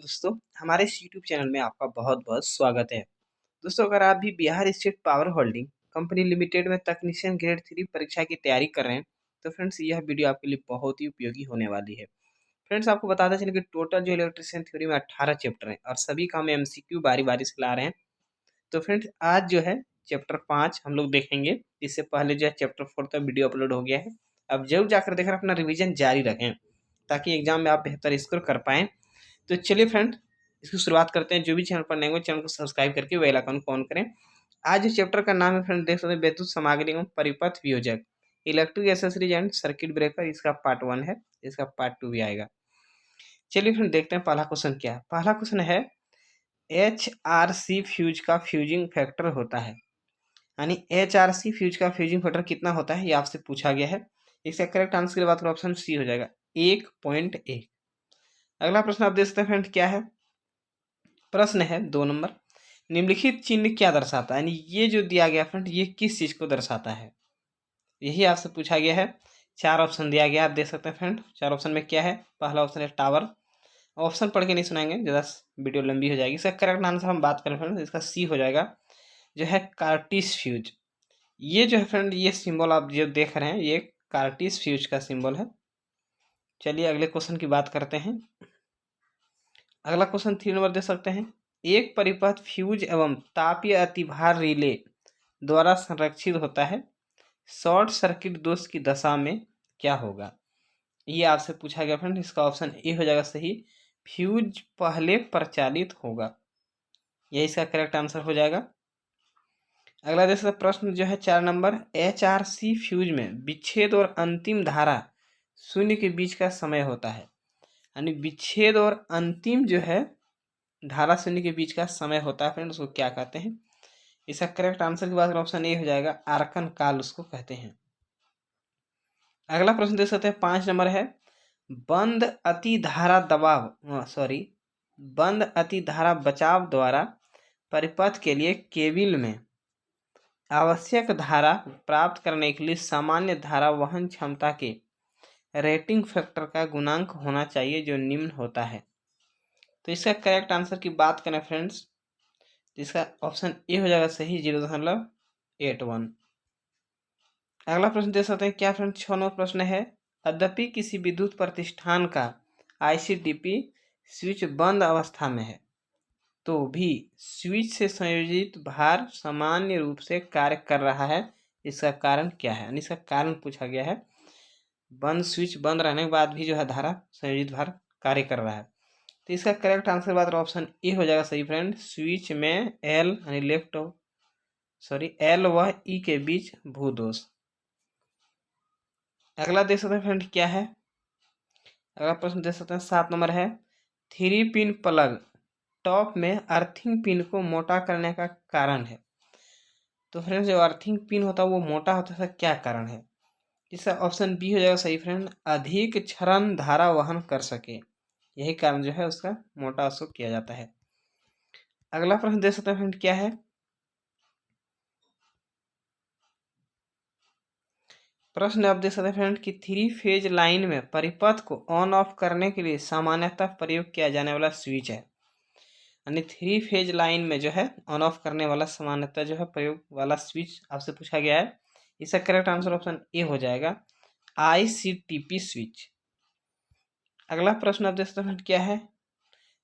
दोस्तों, हमारे इस यूट्यूब चैनल में आपका बहुत-बहुत स्वागत है। दोस्तों, अगर आप भी Bihar state power holding company limited में तकनीशियन ग्रेड 3 परीक्षा की तैयारी कर रहे हैं, तो फ्रेंड्स यह वीडियो आपके लिए बहुत ही उपयोगी होने वाली है। फ्रेंड्स, आपको बताते चलें कि टोटल जो इलेक्ट्रीशियन थ्योरी में 18 चैप्टर हैं और सभी का हम एमसीक्यू बारी-बारी से ला रहे हैं। तो फ्रेंड्स, आज जो है चैप्टर 5 हम लोग देखेंगे। इससे पहले जो है चैप्टर 4 का वीडियो अपलोड हो गया है। अब ज़रूर जाकर देखकर अपना रिवीजन जारी रखें, ताकि एग्जाम में आप बेहतर स्कोर कर पाएँ। तो चलिए फ्रेंड, इसकी शुरुआत करते हैं। जो भी चैनल पर नए हो चैनल को सब्सक्राइब करके बेल आइकन को ऑन करें। आज इस चैप्टर का नाम है फ्रेंड, देख सकते हैं, विद्युत सामग्री एवं परिपथ वियोजक, electric accessories and circuit breaker. इसका पार्ट 1 है, इसका पार्ट 2 भी आएगा। चलिए फ्रेंड, देखते हैं पहला क्वेश्चन क्या है। पहला क्वेश्चन है, HRC फ्यूज का फ्यूजिंग फैक्टर होता है, यानी HRC फ्यूज का फ्यूजिंग फैक्टर कितना होता है, ये आपसे पूछा गया है। इसका करेक्ट आंसर की बात करें, ऑप्शन सी हो जाएगा, 1.1। अगला प्रश्न आप देख सकते हैं फ्रेंड, क्या है। प्रश्न है 2 नंबर, निम्नलिखित चिन्ह क्या दर्शाता है, यानी ये जो दिया गया फ्रेंड, ये किस चीज को दर्शाता है, यही आपसे पूछा गया है। 4 ऑप्शन दिया गया, आप देख सकते हैं फ्रेंड। 4 ऑप्शन में क्या है। पहला ऑप्शन है टावर। ऑप्शन पढ़ के नहीं सुनाएंगे, ज़्यादा वीडियो लंबी हो जाएगी। इसका करेक्ट आंसर हम बात करें फ्रेंड, इसका सी हो जाएगा, जो है कार्टिस फ्यूज। ये जो है फ्रेंड, ये सिंबल आप जो देख रहे हैं, ये कार्टिस फ्यूज का सिंबल है। चलिए अगले क्वेश्चन की बात करते हैं। अगला क्वेश्चन 3 नंबर दे सकते हैं, एक परिपथ फ्यूज एवं तापीय अतिभार रिले द्वारा संरक्षित होता है, शॉर्ट सर्किट दोष की दशा में क्या होगा, ये आपसे पूछा गया फ्रेंड। इसका ऑप्शन ए हो जाएगा सही, फ्यूज पहले प्रचालित होगा, यही इसका करेक्ट आंसर हो जाएगा। अगला देख सकते प्रश्न जो है 4 नंबर, HRC फ्यूज में विच्छेद और अंतिम धारा शून्य के बीच का समय होता है, यानी विच्छेद और अंतिम जो है धारा शून्य के बीच का समय होता है फ्रेंड, उसको क्या कहते हैं। इसका करेक्ट आंसर की बात करें, ऑप्शन ए हो जाएगा, आर्कन काल उसको कहते हैं। अगला प्रश्न देख सकते हैं 5 नंबर है, बंद अति धारा बंद अति धारा बचाव द्वारा परिपथ के लिए केबिल में आवश्यक धारा प्राप्त करने के लिए सामान्य धारा वहन क्षमता के रेटिंग फैक्टर का गुणांक होना चाहिए, जो निम्न होता है। तो इसका करेक्ट आंसर की बात करें फ्रेंड्स, तो इसका ऑप्शन ए हो जाएगा सही, 0.81। अगला प्रश्न देख सकते हैं क्या फ्रेंड, 6 नंबर प्रश्न है, यद्यपि किसी विद्युत प्रतिष्ठान का ICDP स्विच बंद अवस्था में है, तो भी स्विच से संयोजित भार सामान्य रूप से कार्य कर रहा है, इसका कारण क्या है, यानी इसका कारण पूछा गया है। बंद स्विच बंद रहने के बाद भी जो है धारा संयोजित भार कार्य कर रहा है, तो इसका करेक्ट आंसर बात ऑप्शन ए हो जाएगा सही फ्रेंड, स्विच में एल व ई के बीच भूदोष। अगला देख सकते हैं फ्रेंड क्या है। अगला प्रश्न देख सकते हैं 7 नंबर है, 3 पिन प्लग टॉप में अर्थिंग पिन को मोटा करने का कारण है। तो फ्रेंड, जो अर्थिंग पिन होता है वो मोटा होता है, क्या कारण है। इसका ऑप्शन बी हो जाएगा सही फ्रेंड, अधिक क्षरण धारा वहन कर सके, यही कारण जो है उसका मोटा उसको किया जाता है। अगला प्रश्न देख सकते हैं फ्रेंड क्या है। प्रश्न आप देख सकते हैं फ्रेंड कि 3 फेज लाइन में परिपथ को ऑन ऑफ करने के लिए सामान्यतः प्रयोग किया जाने वाला स्विच है, यानी 3 फेज लाइन में जो है ऑन ऑफ करने वाला सामान्यतः जो है प्रयोग वाला स्विच आपसे पूछा गया है। इसका करेक्ट आंसर ऑप्शन ए हो जाएगा, ICTP स्विच। अगला प्रश्न आप देख सकते हैं क्या है।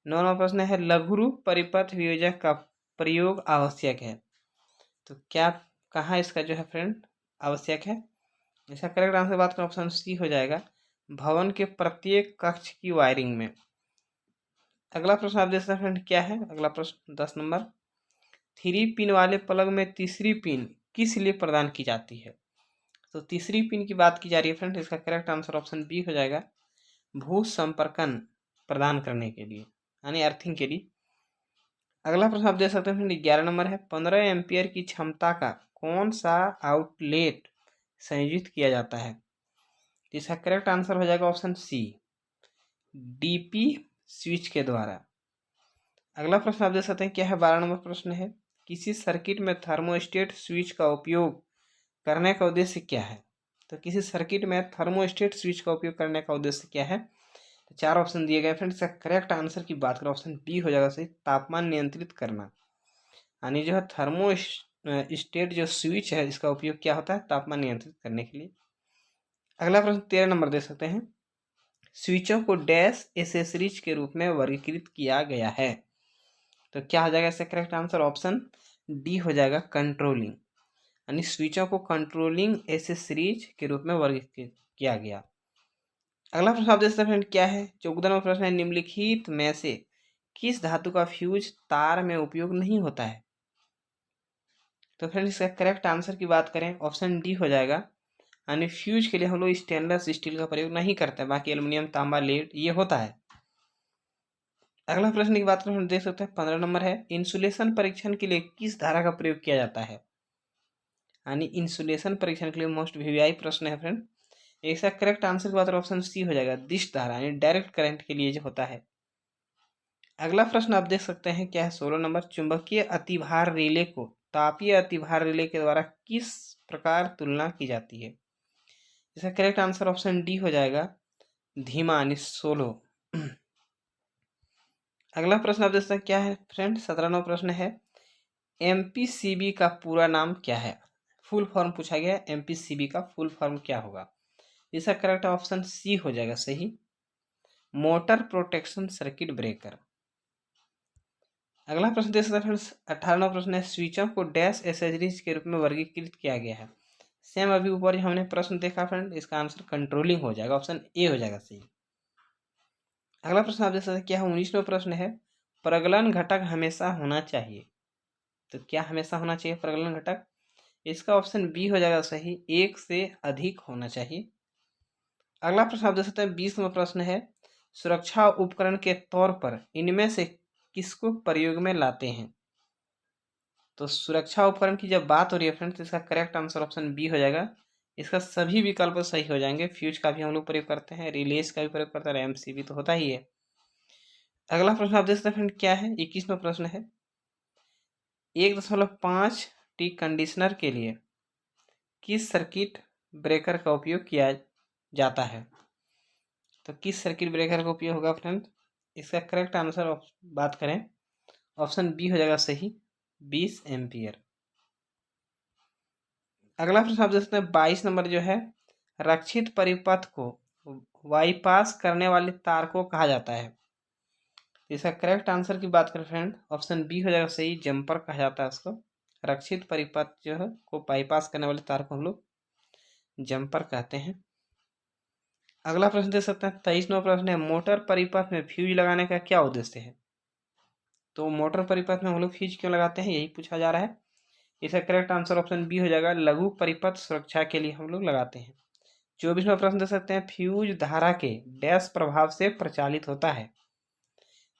9 नंबर प्रश्न है, लघुरूप परिपथ वियोजक का प्रयोग आवश्यक है, तो क्या कहाँ इसका जो है फ्रेंड आवश्यक है। इसका करेक्ट आंसर बात करें, ऑप्शन सी हो जाएगा, भवन के प्रत्येक कक्ष की वायरिंग में। अगला प्रश्न आप देख सकते हैं फ्रेंड क्या है। अगला प्रश्न 10 नंबर, 3 पिन वाले प्लग में तीसरी पिन किस लिए प्रदान की जाती है, तो तीसरी पिन की बात की जा रही है फ्रेंड। इसका करेक्ट आंसर ऑप्शन बी हो जाएगा, भू संपर्कन प्रदान करने के लिए, यानी अर्थिंग के लिए। अगला प्रश्न आप देख सकते हैं फ्रेंड 11 नंबर है, 15 एम्पियर की क्षमता का कौन सा आउटलेट संयोजित किया जाता है, इसका करेक्ट आंसर हो जाएगा ऑप्शन सी, DP स्विच के द्वारा। अगला प्रश्न आप देख सकते हैं क्या है। 12 नंबर प्रश्न है, किसी सर्किट में थर्मोस्टेट स्विच का उपयोग करने का उद्देश्य क्या है, तो किसी सर्किट में थर्मोस्टेट स्विच का उपयोग करने का उद्देश्य क्या है। तो 4 ऑप्शन दिए गए फ्रेंड्स। इसका करेक्ट आंसर की बात करें ऑप्शन बी हो जाएगा सही, तापमान नियंत्रित करना। यानी जो है थर्मो स्टेट जो स्विच है इसका उपयोग क्या होता है, तापमान नियंत्रित करने के लिए। अगला प्रश्न 13 नंबर दे सकते हैं, स्विचों को डैश एसेसरीज के रूप में वर्गीकृत किया गया है। तो क्या हो जाएगा इसका करेक्ट आंसर, ऑप्शन डी हो जाएगा, कंट्रोलिंग। यानी स्विचों को कंट्रोलिंग एसेसरीज के रूप में वर्गीकृत किया गया। अगला प्रश्न आप देख सकते हैं क्या है, 14 नंबर प्रश्न है, निम्नलिखित में से किस धातु का फ्यूज तार में उपयोग नहीं होता है। तो फ्रेंड्स इसका करेक्ट आंसर की बात करें ऑप्शन डी हो जाएगा, यानी फ्यूज के लिए हम लोग स्टेनलेस स्टील का प्रयोग नहीं करते हैं, बाकी एल्युमिनियम, तांबा, लेड ये होता है। अगला प्रश्न की बात करें हम देख सकते हैं 15 नंबर है, इंसुलेशन परीक्षण के लिए किस धारा का प्रयोग किया जाता है। यानी इंसुलेशन परीक्षण के लिए मोस्ट वीवीआई प्रश्न है फ्रेंड। इसका करेक्ट आंसर की बात करें ऑप्शन सी हो जाएगा, दिश धारा, यानी डायरेक्ट करंट के लिए जो होता है। अगला प्रश्न आप देख सकते हैं क्या है, 16 नंबर, चुंबकीय अतिभार रिले को तापीय अतिभार रिले के द्वारा किस प्रकार तुलना की जाती है। इसका करेक्ट आंसर ऑप्शन डी हो जाएगा, धीमा, यानी सोलो। अगला प्रश्न आप देख सकते हैं क्या है फ्रेंड, 17 नंबर प्रश्न है, एमपीसीबी का पूरा नाम क्या है। फुल फॉर्म पूछा गया है, एमपीसीबी का फुल फॉर्म क्या होगा। इसका करेक्ट ऑप्शन सी हो जाएगा सही, मोटर प्रोटेक्शन सर्किट ब्रेकर। अगला प्रश्न देख सकते हैं फ्रेंड्स, 18वां प्रश्न है, स्विचों को डैश एसेसरीज के रूप में वर्गीकृत किया गया है। सेम अभी ऊपर ही हमने प्रश्न देखा फ्रेंड, इसका आंसर कंट्रोलिंग हो जाएगा, ऑप्शन ए हो जाएगा सही। अगला प्रश्न आप देख सकते हैं क्या है, 19वां प्रश्न है, प्रगलन घटक हमेशा होना चाहिए। तो क्या हमेशा होना चाहिए प्रगलन घटक, इसका ऑप्शन बी हो जाएगा सही, एक से अधिक होना चाहिए। अगला प्रश्न आप देख सकते हैं 20वां प्रश्न है, सुरक्षा उपकरण के तौर पर इनमें से किसको प्रयोग में लाते हैं। तो सुरक्षा उपकरण की जब बात हो रही है फ्रेंड्स, तो इसका करेक्ट आंसर ऑप्शन बी हो जाएगा। इसका सभी विकल्प सही हो जाएंगे, फ्यूज का भी हम लोग प्रयोग करते हैं, रिलेस का भी प्रयोग करते हैं, एमसीबी तो होता ही है। अगला प्रश्न आप देख सकते हैं फ्रेंड क्या है, 21वां प्रश्न है, 1.5 टी कंडीशनर के लिए किस सर्किट ब्रेकर का उपयोग किया जाता है। तो किस सर्किट ब्रेकर का उपयोग होगा फ्रेंड, इसका करेक्ट आंसर बात करें ऑप्शन बी हो जाएगा सही, 20 एम्पियर। अगला प्रश्न आप देख सकते हैं 22 नंबर जो है, रक्षित परिपथ को बाईपास करने वाले तार को कहा जाता है। इसका करेक्ट आंसर की बात करें फ्रेंड, ऑप्शन बी हो जाएगा सही, जंपर कहा जाता है उसको। रक्षित परिपथ जो है को बाईपास करने वाले तार को हम लोग जंपर कहते हैं। अगला प्रश्न देख सकते हैं 23 नंबर प्रश्न है, मोटर परिपथ में फ्यूज लगाने का क्या उद्देश्य है। तो मोटर परिपथ में हम लोग फ्यूज क्यों लगाते हैं, यही पूछा जा रहा है। इसका करेक्ट आंसर ऑप्शन बी हो जाएगा, लघु परिपथ सुरक्षा के लिए हम लोग लगाते हैं। 24वां प्रश्न देख सकते हैं, फ्यूज धारा के डैश प्रभाव से प्रचालित होता है।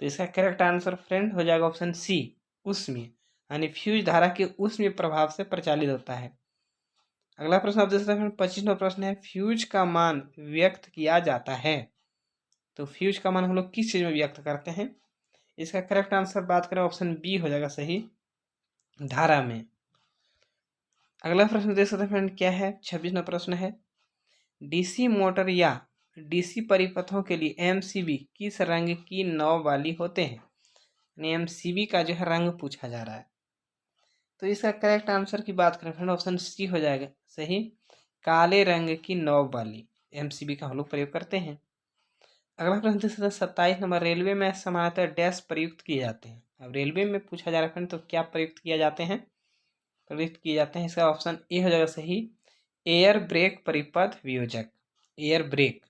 तो इसका करेक्ट आंसर फ्रेंड हो जाएगा ऑप्शन सी, उष्मीय, यानी फ्यूज धारा के उष्मीय प्रभाव से प्रचालित होता है। अगला प्रश्न आप देख सकते हैं 25वां प्रश्न है, फ्यूज का मान व्यक्त किया जाता है। तो फ्यूज का मान हम लोग किस चीज में व्यक्त करते हैं। इसका करेक्ट आंसर बात करें ऑप्शन बी हो जाएगा सही, धारा में। अगला प्रश्न देख सकते हैं फ्रेंड क्या है, 26वां प्रश्न है, डीसी मोटर या डीसी परिपथों के लिए एमसीबी किस रंग की नॉब वाली होते हैं। यानी एमसीबी का जो है रंग पूछा जा रहा है। तो इसका करेक्ट आंसर की बात करें फ्रेंड ऑप्शन सी हो जाएगा सही, काले रंग की नॉब वाली एमसीबी का हम लोग प्रयोग करते हैं। अगला प्रश्न देख सकते हैं 27 नंबर, रेलवे में सामान्यतः डैश प्रयुक्त किए जाते हैं। अब रेलवे में पूछा जा रहा है फ्रेंड, तो क्या प्रयुक्त किया जाते हैं, प्रयुक्त किए जाते हैं। इसका ऑप्शन ए हो जाएगा सही, एयर ब्रेक परिपथ वियोजक, एयर ब्रेक।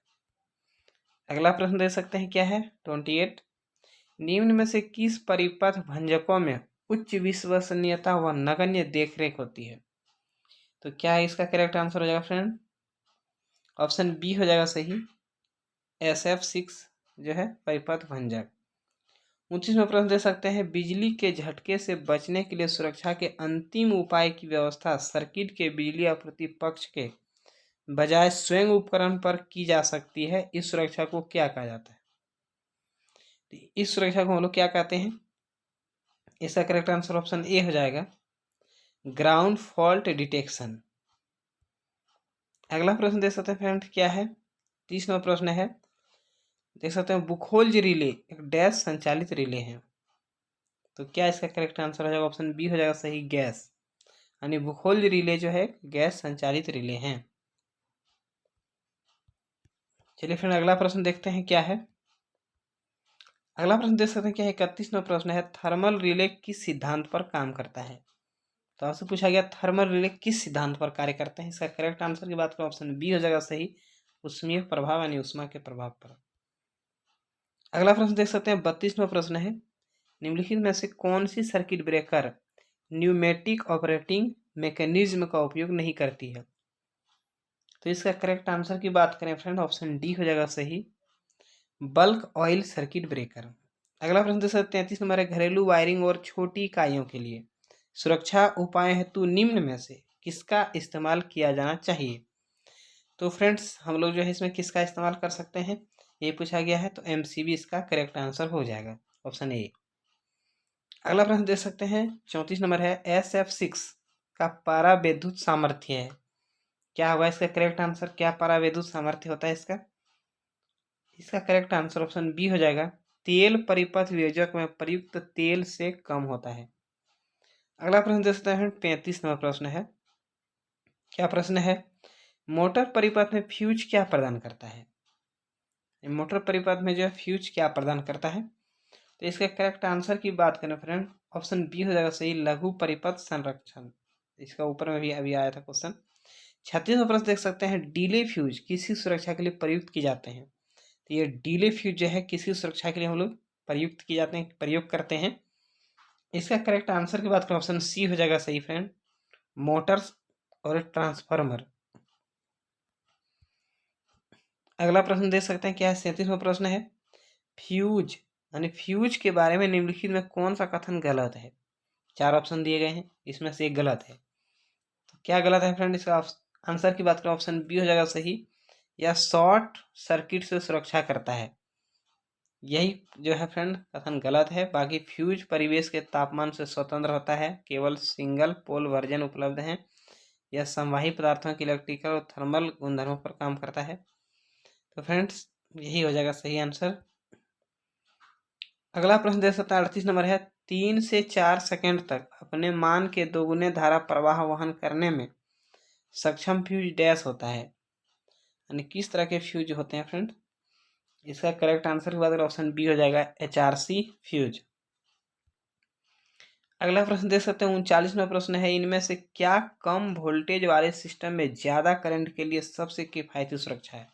अगला प्रश्न दे सकते हैं क्या है 28, निम्न में से किस परिपथ भंजकों में उच्च विश्वसनीयता व नगण्य देखरेख होती है। तो क्या है इसका करेक्ट आंसर हो जाएगा फ्रेंड, ऑप्शन बी हो जाएगा सही, SF6 जो है परिपथ भंजक। 29वां प्रश्न दे सकते हैं, बिजली के झटके से बचने के लिए सुरक्षा के अंतिम उपाय की व्यवस्था सर्किट के बिजली आपूर्ति पक्ष के बजाय स्वयं उपकरण पर की जा सकती है। इस सुरक्षा को क्या कहा जाता है। इस सुरक्षा को हम लोग क्या कहते हैं, इसका करेक्ट आंसर ऑप्शन ए हो जाएगा, ग्राउंड फॉल्ट डिटेक्शन। अगला प्रश्न देख सकते हैं फ्रेंड क्या है, 30वां प्रश्न है, देख सकते हैं बुखोल्ज रिले एक डैश संचालित रिले है। तो क्या इसका करेक्ट आंसर हो जाएगा? ऑप्शन बी हो जाएगा सही, गैस। यानी बुखोल्ज रिले जो है गैस संचालित रिले हैं। चलिए फिर अगला प्रश्न देखते हैं क्या है। अगला प्रश्न देख सकते हैं क्या है, 31वां प्रश्न है, थर्मल रिले किस सिद्धांत पर काम करता है? तो आपसे पूछा गया थर्मल रिले किस सिद्धांत पर कार्य करते हैं। इसका करेक्ट आंसर की बात करें ऑप्शन बी हो जाएगा सही, उष्मीय प्रभाव यानी उष्मा के प्रभाव पर। अगला प्रश्न देख सकते हैं 32वां प्रश्न है, निम्नलिखित में से कौन सी circuit breaker pneumatic operating mechanism का उपयोग नहीं करती है? तो इसका करेक्ट आंसर की बात करें फ्रेंड, ऑप्शन डी हो जाएगा सही, बल्क ऑयल सर्किट ब्रेकर। अगला प्रश्न देख सकते हैं 33 नंबर है, घरेलू वायरिंग और छोटी इकाइयों के लिए सुरक्षा उपाय हेतु निम्न में से किसका इस्तेमाल किया जाना चाहिए? तो फ्रेंड्स हम लोग जो है इसमें किसका इस्तेमाल कर सकते हैं, ये पूछा गया है, तो एमसीबी इसका करेक्ट आंसर हो जाएगा, ऑप्शन ए। अगला प्रश्न देख सकते हैं 34 नंबर है, SF6 का पारा विद्युत सामर्थ्य है, क्या होगा इसका करेक्ट आंसर? क्या पारा विद्युत सामर्थ्य होता है इसका? इसका करेक्ट आंसर ऑप्शन बी हो जाएगा, तेल परिपथ वियोजक में प्रयुक्त तेल से कम होता है। अगला प्रश्न देख सकते हैं 35 नंबर प्रश्न है, क्या प्रश्न है, मोटर परिपथ में फ्यूज क्या प्रदान करता है? मोटर परिपथ में जो है फ्यूज क्या प्रदान करता है? तो इसका करेक्ट आंसर की बात करें फ्रेंड, ऑप्शन बी हो जाएगा सही, लघु परिपथ संरक्षण। इसका ऊपर में भी अभी आया था क्वेश्चन। 36वां प्रश्न देख सकते हैं, डीले फ्यूज किसी सुरक्षा के लिए प्रयुक्त की जाते हैं? तो ये डीले फ्यूज जो है किसी सुरक्षा के लिए हम लोग प्रयुक्त किए जाते हैं, प्रयोग करते हैं। इसका करेक्ट आंसर की बात करें ऑप्शन सी हो जाएगा सही फ्रेंड, मोटर्स और ट्रांसफार्मर। अगला प्रश्न देख सकते हैं क्या है, 37वां प्रश्न है, फ्यूज यानी फ्यूज के बारे में निम्नलिखित में कौन सा कथन गलत है? 4 ऑप्शन दिए गए हैं, इसमें से एक गलत है, तो क्या गलत है फ्रेंड? इसका आंसर की बात करें ऑप्शन बी हो जाएगा सही, या शॉर्ट सर्किट से सुरक्षा करता है। यही जो है फ्रेंड कथन गलत है। बाकी फ्यूज परिवेश के तापमान से स्वतंत्र होता है, केवल सिंगल पोल वर्जन उपलब्ध हैं, यह संवाही पदार्थों की इलेक्ट्रिकल और थर्मल गुणधर्मों पर काम करता है। तो फ्रेंड्स यही हो जाएगा सही आंसर। अगला प्रश्न देख सकते हैं 38 नंबर है, 3 से 4 सेकंड तक अपने मान के दोगुने धारा प्रवाह वहन करने में सक्षम फ्यूज डैश होता है, यानी किस तरह के फ्यूज होते हैं फ्रेंड? इसका करेक्ट आंसर की बात करें ऑप्शन बी हो जाएगा, HRC फ्यूज। अगला प्रश्न देख सकते हैं 39वां प्रश्न है, इनमें से क्या कम वोल्टेज वाले सिस्टम में ज़्यादा करंट के लिए सबसे किफ़ायती सुरक्षा है?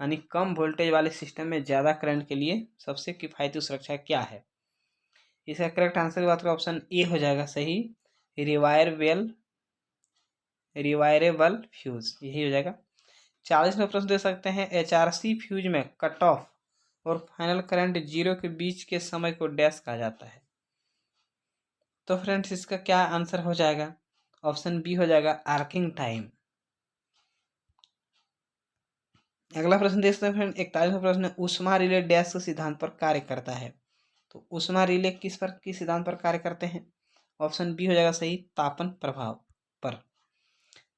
यानी कम वोल्टेज वाले सिस्टम में ज़्यादा करंट के लिए सबसे किफ़ायती सुरक्षा क्या है? इसका करेक्ट आंसर की बात करें ऑप्शन ए हो जाएगा सही, रिवायरेबल फ्यूज, यही हो जाएगा। 40वां प्रश्न दे सकते हैं, HRC फ्यूज में कट ऑफ और फाइनल करंट 0 के बीच के समय को डैश कहा जाता है। तो फ्रेंड्स इसका क्या आंसर हो जाएगा? ऑप्शन बी हो जाएगा, आर्किंग टाइम। अगला प्रश्न देखते हैं फ्रेंड 41वां प्रश्न, ऊष्मा रिले डैश के सिद्धांत पर कार्य करता है। तो ऊष्मा रिले किस सिद्धांत पर कार्य करते हैं? ऑप्शन बी हो जाएगा सही, तापन प्रभाव पर।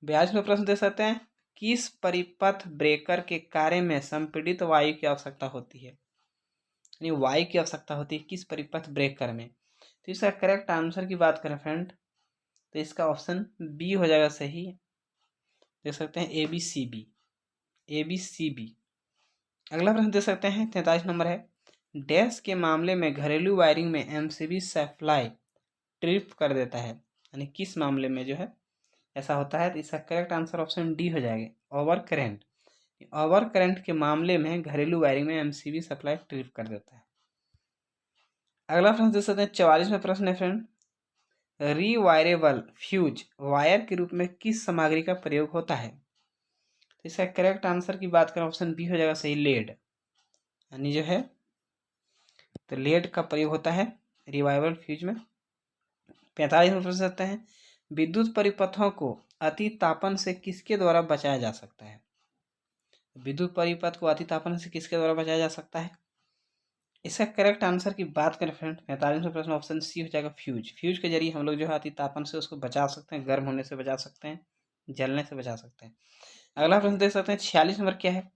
42वां प्रश्न देख सकते हैं, किस परिपथ ब्रेकर के कार्य में संपीड़ित वायु की आवश्यकता होती है? यानी वायु की आवश्यकता होती है किस परिपथ ब्रेकर में? तो इसका करेक्ट आंसर की बात करें फ्रेंड, तो इसका ऑप्शन बी हो जाएगा सही, देख सकते हैं ABCB। अगला प्रश्न देख सकते हैं 43 नंबर है, डैश के मामले में घरेलू वायरिंग में एमसीबी सप्लाई ट्रिप कर देता है, यानी किस मामले में जो है ऐसा होता है? तो इसका करेक्ट आंसर ऑप्शन डी हो जाएगा, ओवर करंट। ओवर करंट के मामले में घरेलू वायरिंग में एमसीबी सप्लाई ट्रिप कर देता है। अगला प्रश्न देख सकते हैं 44वां प्रश्न है फ्रेंड, रीवायरेबल फ्यूज वायर के रूप में किस सामग्री का प्रयोग होता है? तो इसका करेक्ट आंसर की बात करें ऑप्शन बी हो जाएगा सही, लेड, यानी जो है तो लेड का प्रयोग होता है रिवाइवल फ्यूज में। 45वां प्रश्न करते हैं, विद्युत परिपथों को अति तापन से किसके द्वारा बचाया जा सकता है? विद्युत परिपथ को अति तापन से किसके द्वारा बचाया जा सकता है? इसका करेक्ट आंसर की बात करें फ्रेंड 45वां प्रश्न ऑप्शन सी हो जाएगा, फ्यूज। फ्यूज के जरिए हम लोग जो है अति तापन से उसको बचा सकते हैं, गर्म होने से बचा सकते हैं, जलने से बचा सकते हैं। अगला प्रश्न देख सकते हैं 46 नंबर क्या है,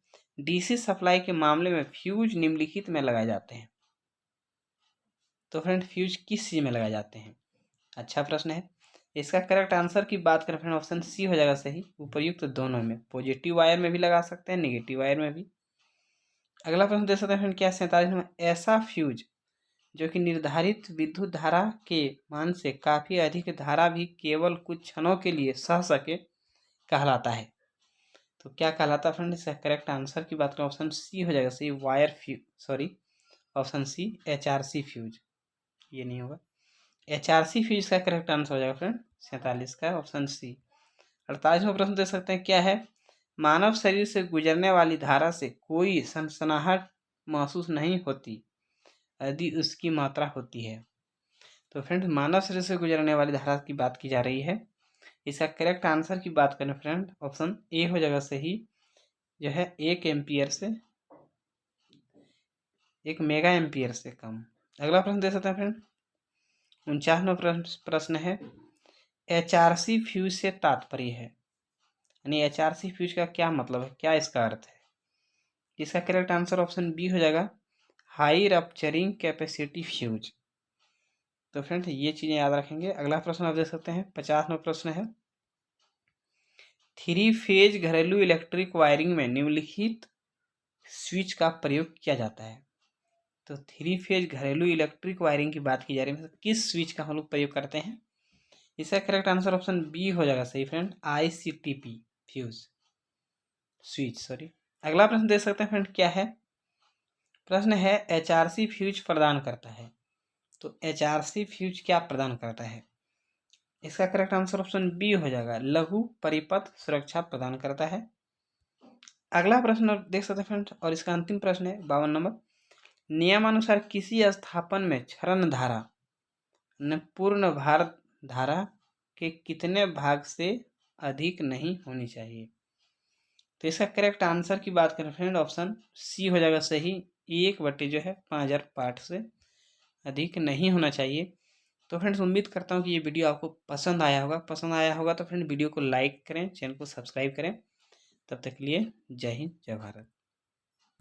डीसी सप्लाई के मामले में फ्यूज निम्नलिखित में लगाए जाते हैं। तो फ्रेंड फ्यूज किस चीज़ में लगाए जाते हैं? अच्छा प्रश्न है। इसका करेक्ट आंसर की बात करें फ्रेंड, ऑप्शन सी हो जाएगा सही, उपर्युक्त दोनों में। पॉजिटिव वायर में भी लगा सकते हैं, नेगेटिव वायर में भी। अगला प्रश्न देख सकते हैं फ्रेंड, क्या 47 में, ऐसा फ्यूज जो कि निर्धारित विद्युत धारा के मान से काफी अधिक धारा भी केवल कुछ क्षणों के लिए सह सके कहलाता है। तो क्या कहलाता है फ्रेंड? इसका करेक्ट आंसर की बात करें, ऑप्शन सी हो जाएगा सही, wire fuse, sorry option C HRC fuse, ये नहीं होगा। HRC फ्यूज का करेक्ट आंसर हो जाएगा फ्रेंड 47 का ऑप्शन सी। 48वां प्रश्न देख सकते हैं, क्या है, मानव शरीर से गुजरने वाली धारा से कोई सनसनाहट महसूस नहीं होती यदि उसकी मात्रा होती है। तो फ्रेंड मानव शरीर से गुजरने वाली धारा की बात की जा रही है। इसका करेक्ट आंसर की बात करें फ्रेंड, ऑप्शन ए हो जाएगा सही, जो है 1 एम्पियर से, 1 मेगा एम्पियर से कम। अगला प्रश्न दे सकते हैं फ्रेंड, 49वां प्रश्न है, HRC फ्यूज से तात्पर्य है, यानी HRC फ्यूज का क्या मतलब है, क्या इसका अर्थ है? इसका करेक्ट आंसर ऑप्शन बी हो जाएगा, हाई रप्चरिंग कैपेसिटी फ्यूज। तो फ्रेंड ये चीज़ें याद रखेंगे। अगला प्रश्न आप देख सकते हैं, 50वां प्रश्न है, 3 फेज घरेलू इलेक्ट्रिक वायरिंग में निम्नलिखित स्विच का प्रयोग किया जाता है। तो 3 फेज घरेलू इलेक्ट्रिक वायरिंग की बात की जा रही है, किस स्विच का हम लोग प्रयोग करते हैं? इसका करेक्ट आंसर ऑप्शन बी हो जाएगा सही friend, ICTP fuse switch, sorry. अगला प्रश्न देख सकते हैं फ्रेंड, क्या है, प्रश्न है, HRC फ्यूज प्रदान करता है। तो HRC फ्यूज क्या प्रदान करता है? इसका करेक्ट आंसर ऑप्शन बी हो जाएगा, लघु परिपथ सुरक्षा प्रदान करता है। अगला प्रश्न देख सकते हैं फ्रेंड, और इसका अंतिम प्रश्न है 52 नंबर, नियमानुसार किसी स्थापन में क्षरण धारा पूर्ण भार धारा के कितने भाग से अधिक नहीं होनी चाहिए? तो इसका करेक्ट आंसर की बात करें फ्रेंड, ऑप्शन सी हो जाएगा सही, 1 जो है 5000 पार्ट से अधिक नहीं होना चाहिए। तो फ्रेंड्स उम्मीद करता हूँ कि ये वीडियो आपको पसंद आया होगा तो फ्रेंड वीडियो को लाइक करें, चैनल को सब्सक्राइब करें। तब तक के लिए जय हिंद, जय भारत।